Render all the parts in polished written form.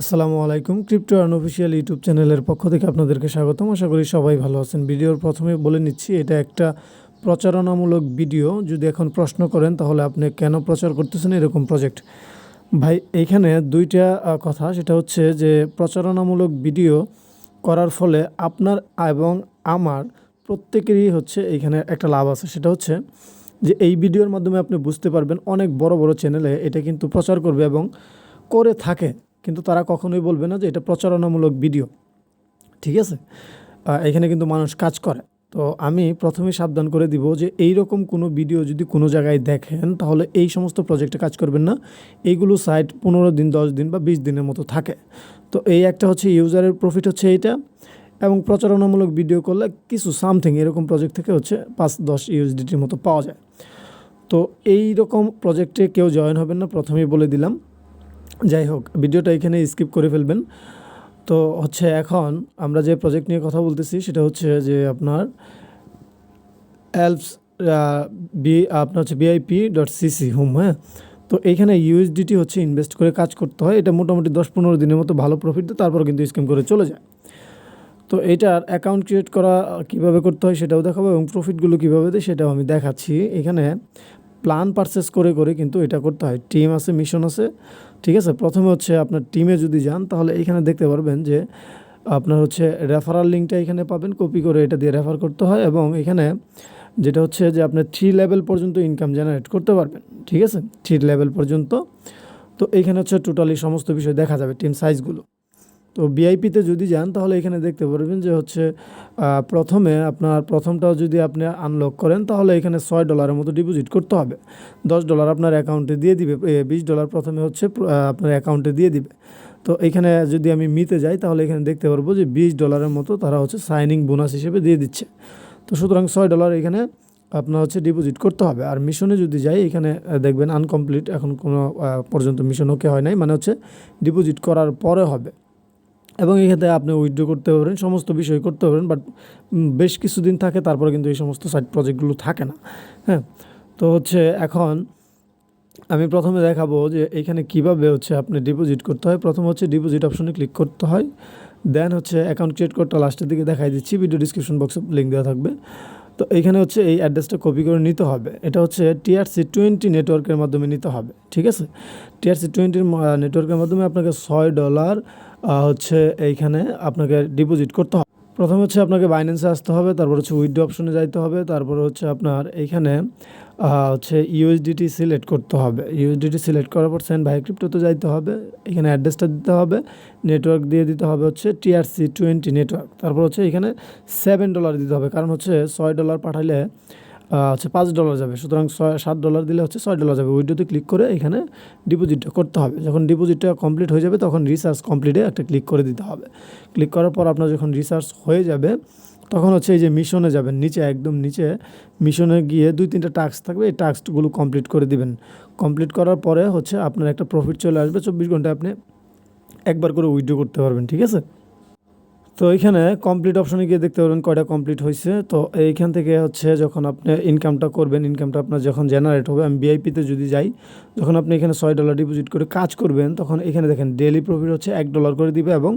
আসসালামু আলাইকুম। Crypto unofficial YouTube চ্যানেলের পক্ষ থেকে আপনাদেরকে স্বাগতম। আশা করি সবাই ভালো আছেন। ভিডিওর প্রথমে বলে নিচ্ছি, এটা একটা প্রচারণামূলক ভিডিও। যদি এখন প্রশ্ন করেন তাহলে আপনি কেন প্রচার করতেছেন এরকম প্রজেক্ট? ভাই, এইখানে দুইটা কথা। সেটা হচ্ছে যে প্রচারণামূলক ভিডিও করার ফলে আপনার এবং আমার প্রত্যেকেরই হচ্ছে এইখানে একটা লাভ আছে। সেটা হচ্ছে যে এই ভিডিওর মাধ্যমে আপনি বুঝতে পারবেন অনেক বড় বড় চ্যানেলে এটা কিন্তু প্রচার করবে এবং করে থাকে, কিন্তু তারা কখনোই বলবে না যে এটা প্রচারণামূলক ভিডিও। ঠিক আছে, এখানে কিন্তু মানুষ কাজ করে। তো আমি প্রথমেই সাবধান করে দিব যে এই রকম কোনো ভিডিও যদি কোনো জায়গায় দেখেন তাহলে এই সমস্ত প্রজেক্টে কাজ করবেন না। এইগুলো সাইট 15 দিন, 10 দিন বা 20 দিনের মতো থাকে। তো এই একটা হচ্ছে ইউজারের প্রফিট হচ্ছে এইটা, এবং প্রচারণামূলক ভিডিও করলে কিছু সামথিং এরকম প্রজেক্ট থেকে হচ্ছে 5-10 ইউএসডিটির মতো পাওয়া যায়। তো এই রকম প্রজেক্টে কেউ জয়েন হবেন না, প্রথমেই বলে দিলাম। যাই হোক, ভিডিওটা এখানে স্কিপ করে ফেলবেন। তো হচ্ছে এখন আমরা যে প্রজেক্ট নিয়ে কথা বলতেছি সেটা হচ্ছে যে আপনার অ্যালপস আপনার হচ্ছে VIP.cc হোম। হ্যাঁ, তো এইখানে ইউএসডিটি হচ্ছে ইনভেস্ট করে কাজ করতে হয়। এটা মোটামুটি 10-15 দিনের মতো ভালো প্রফিট দেয়, তারপর কিন্তু স্ক্যাম করে চলে যায়। তো এইটার অ্যাকাউন্ট ক্রিয়েট করা কীভাবে করতে হয় সেটাও দেখাবো, এবং প্রফিটগুলো কীভাবে দেয় সেটাও আমি দেখাচ্ছি। এখানে প্ল্যান পারচেস করে করে কিন্তু এটা করতে হয়। টিম আছে, মিশন আছে। ঠিক আছে, প্রথমে হচ্ছে আপনার টিমে যদি যান তাহলে এখানে দেখতে পারবেন যে আপনার হচ্ছে রেফারাল লিঙ্কটা এখানে পাবেন, কপি করে এটা দিয়ে রেফার করতে হয়। এবং এখানে যেটা হচ্ছে যে আপনার 3 লেভেল পর্যন্ত ইনকাম জেনারেট করতে পারবেন। ঠিক আছে, 3 লেভেল পর্যন্ত। তো এইখানে হচ্ছে টোটালি সমস্ত বিষয় দেখা যাবে, টিম সাইজগুলো। তো ভিআইপিতে যদি যান তাহলে এখানে দেখতে পারবেন যে হচ্ছে প্রথমে আপনার প্রথমটাও যদি আপনি আনলক করেন তাহলে এখানে $6 মতো ডিপোজিট করতে হবে। $10 আপনার অ্যাকাউন্টে দিয়ে দিবে, $20 প্রথমে হচ্ছে আপনার অ্যাকাউন্টে দিয়ে দিবে। তো এখানে যদি আমি মিতে যাই তাহলে এখানে দেখতে পারবো যে $20 মতো তারা হচ্ছে সাইনিং বোনাস হিসেবে দিয়ে দিচ্ছে। তো সুতরাং $6 এখানে আপনার হচ্ছে ডিপোজিট করতে হবে। আর মিশনে যদি যাই এখানে দেখবেন আনকমপ্লিট, এখন কোনো পর্যন্ত মিশন ওকে হয় নাই, মানে হচ্ছে ডিপোজিট করার পরে হবে। এবং এক্ষেত্রে আপনি উইথড্র করতে পারবেন, সমস্ত বিষয় করতে পারবেন, বাট বেশ কিছুদিন থাকে, তারপরে কিন্তু এই সমস্ত সাইড প্রজেক্টগুলো থাকে না। হ্যাঁ, তো হচ্ছে এখন আমি প্রথমে দেখাবো যে এখানে কিভাবে হচ্ছে আপনি ডিপোজিট করতে হয়। প্রথম হচ্ছে ডিপোজিট অপশনে ক্লিক করতে হয়, দেন হচ্ছে অ্যাকাউন্ট ক্রিয়েট করতে লাস্টের দিকে দেখাই দিচ্ছি, ভিডিও ডিসক্রিপশন বক্সে লিঙ্ক দেওয়া থাকবে। তো এইখানে হচ্ছে এই অ্যাড্রেসটা কপি করে নিতে হবে। এটা হচ্ছে TRC20 নেটওয়ার্কের মাধ্যমে নিতে হবে। ঠিক আছে, TRC20 নেটওয়ার্কের মাধ্যমে আপনাকে $6 হচ্ছে এইখানে আপনাকে ডিপোজিট করতে হবে। প্রথমে হচ্ছে আপনাকে বাইন্যান্সে আসতে হবে, তারপর হচ্ছে উইথড্র অপশনে যাইতে হবে, তারপর হচ্ছে আপনার এইখানে হচ্ছে ইউএসডিটি সিলেক্ট করতে হবে। ইউএসডিটি সিলেক্ট করার পর সেন্ড বাই ক্রিপ্টোতে যাইতে হবে, এখানে অ্যাড্রেসটা দিতে হবে, নেটওয়ার্ক দিয়ে দিতে হবে হচ্ছে TRC20 নেটওয়ার্ক। তারপর হচ্ছে এখানে $7 দিতে হবে, কারণ হচ্ছে $6 পাঠাইলে হচ্ছে $5 যাবে, সুতরাং $7 দিলে হচ্ছে $6 যাবে। উইথড্রোতে ক্লিক করে এখানে ডিপোজিটটা করতে হবে। যখন ডিপোজিটটা কমপ্লিট হয়ে যাবে তখন রিসার্চ কমপ্লিটে একটা ক্লিক করে দিতে হবে। ক্লিক করার পর আপনার যখন রিসার্চ হয়ে যাবে তখন হচ্ছে এই যে মিশনে যাবেন, নিচে একদম নিচে মিশনে গিয়ে 2-3টা টাস্ক থাকবে, এই টাস্কগুলো কমপ্লিট করে দিবেন। কমপ্লিট করার পরে হচ্ছে আপনার একটা প্রফিট চলে আসবে। 24 ঘন্টায় আপনি একবার করে উইথড্র করতে পারবেন। ঠিক আছে, তো এইখানে কমপ্লিট অপশনে গিয়ে দেখতে পারবেন কয়টা কমপ্লিট হয়েছে। তো এইখান থেকে হচ্ছে যখন আপনি ইনকামটা করবেন, ইনকামটা আপনার যখন জেনারেট হবে, আমি ভিআইপিতে যদি যাই, যখন আপনি এখানে $6 ডিপোজিট করে কাজ করবেন তখন এখানে দেখেন ডেইলি প্রফিট হচ্ছে $1 করে দিবে এবং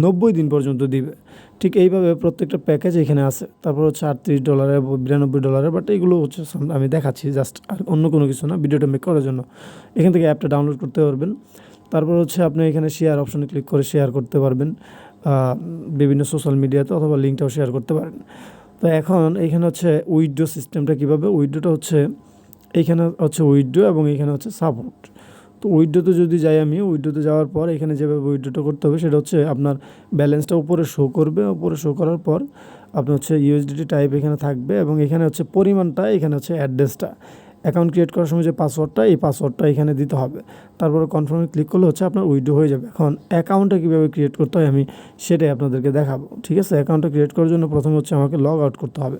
90 দিন পর্যন্ত দিবে। ঠিক এইভাবে প্রত্যেকটা প্যাকেজ এখানে আছে। তারপর হচ্ছে $38, $92, বাট এইগুলো হচ্ছে আমি দেখাচ্ছি জাস্ট, আর অন্য কোনো কিছু না, ভিডিওটা মেক করার জন্য। এখান থেকে অ্যাপটা ডাউনলোড করতে পারবেন। তারপর হচ্ছে আপনি এখানে শেয়ার অপশনে ক্লিক করে শেয়ার করতে পারবেন বিভিন্ন সোশ্যাল মিডিয়াতে, অথবা লিঙ্কটাও শেয়ার করতে পারেন। তো এখন এইখানে হচ্ছে উইথড্র সিস্টেমটা কীভাবে, উইথড্রটা হচ্ছে এইখানে হচ্ছে উইথড্র এবং এইখানে হচ্ছে সাপোর্ট। তো উইথড্রোতে যদি যাই, আমি উইথড্রোতে যাওয়ার পর এখানে যেভাবে উইথড্রোটা করতে হবে সেটা হচ্ছে আপনার ব্যালেন্সটা উপরে শো করবে। উপরে শো করার পর আপনার হচ্ছে ইউএসডিটি টাইপ এখানে থাকবে, এবং এখানে হচ্ছে পরিমাণটা, এখানে হচ্ছে অ্যাড্রেসটা, অ্যাকাউন্ট ক্রিয়েট করার সময় যে পাসওয়ার্ডটা, এই পাসওয়ার্ডটা এখানে দিতে হবে। তারপরে কনফার্মে ক্লিক করলে হচ্ছে আপনার উইথড্র হয়ে যাবে। এখন অ্যাকাউন্টটা কীভাবে ক্রিয়েট করতে হয় আমি সেটাই আপনাদেরকে দেখাবো। ঠিক আছে, অ্যাকাউন্টটা ক্রিয়েট করার জন্য প্রথমে হচ্ছে আমাকে লগ আউট করতে হবে।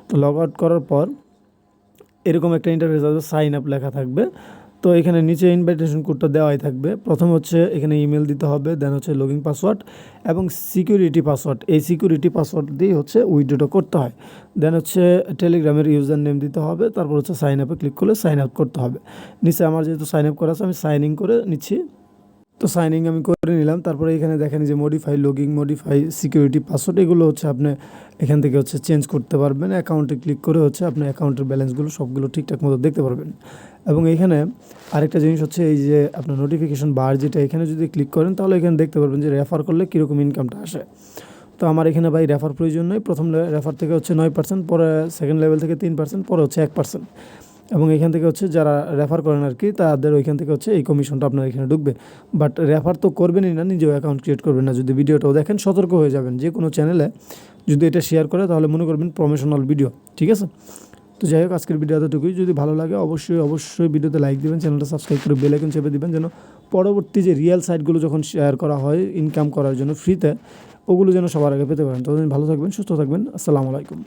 তো লগ আউট করার পর এরকম একটা ইন্টারফেস আসবে, সাইন আপ লেখা থাকবে। তো এখানে নিচে ইনভাইটেশন কোডটা দেওয়াই থাকবে। প্রথম হচ্ছে এখানে ইমেল দিতে হবে, দেন হচ্ছে লগইন পাসওয়ার্ড এবং সিকিউরিটি পাসওয়ার্ড। এই সিকিউরিটি পাসওয়ার্ড দিয়ে হচ্ছে উইথড্রটা করতে হয়। দেন হচ্ছে টেলিগ্রামের ইউজার নেম দিতে হবে। তারপর হচ্ছে সাইন আপে ক্লিক করলে সাইন আপ করতে হবে। নিচে আমার যেহেতু সাইন আপ করা আছে আমি সাইন ইন করে নিচ্ছি। তো সাইন ইন আমি করে নিলাম। তারপরে এখানে দেখেন যে modify logging, modify security password, এগুলো হচ্ছে আপনি এখান থেকে হচ্ছে চেঞ্জ করতে পারবেন। অ্যাকাউন্টে ক্লিক করে হচ্ছে আপনি অ্যাকাউন্টের ব্যালেন্সগুলো সবগুলো ঠিকঠাক মতো দেখতে পারবেন। এবং এইখানে আরেকটা জিনিস হচ্ছে এই যে আপনার নোটিফিকেশন বার, যেটা এখানে যদি ক্লিক করেন তাহলে এখানে দেখতে পারবেন যে রেফার করলে কীরকম ইনকামটা আসে। তো আমার এখানে ভাই রেফার প্রয়োজন নয়। প্রথম রেফার থেকে হচ্ছে 9%, পরে সেকেন্ড লেভেল থেকে 3%, পরে হচ্ছে 1%। এবং এখান থেকে হচ্ছে যারা রেফার করেন আর কি, তাদের ওইখান থেকে হচ্ছে এই কমিশনটা আপনার এখানে ঢুকবে। বাট রেফার তো করবেনই না, নিজেও অ্যাকাউন্ট ক্রিয়েট করবেন না। যদি ভিডিওটাও দেখেন সতর্ক হয়ে যাবেন, যে কোনো চ্যানেলে যদি এটা শেয়ার করে তাহলে মনে করবেন প্রমোশনাল ভিডিও, ঠিক আছে? তো যাই হোক, আজকের ভিডিও এতটুকুই। যদি ভালো লাগে অবশ্যই ভিডিওতে লাইক দিবেন, চ্যানেলটা সাবস্ক্রাইব করে বেল আইকন চেপে দিবেন, যেন পরবর্তী যে রিয়েল সাইটগুলো যখন শেয়ার করা হয় ইনকাম করার জন্য ফ্রিতে, ওগুলো যেন সবার আগে পেতে পারেন। ততদিন ভালো থাকবেন, সুস্থ থাকবেন। আসসালামু আলাইকুম।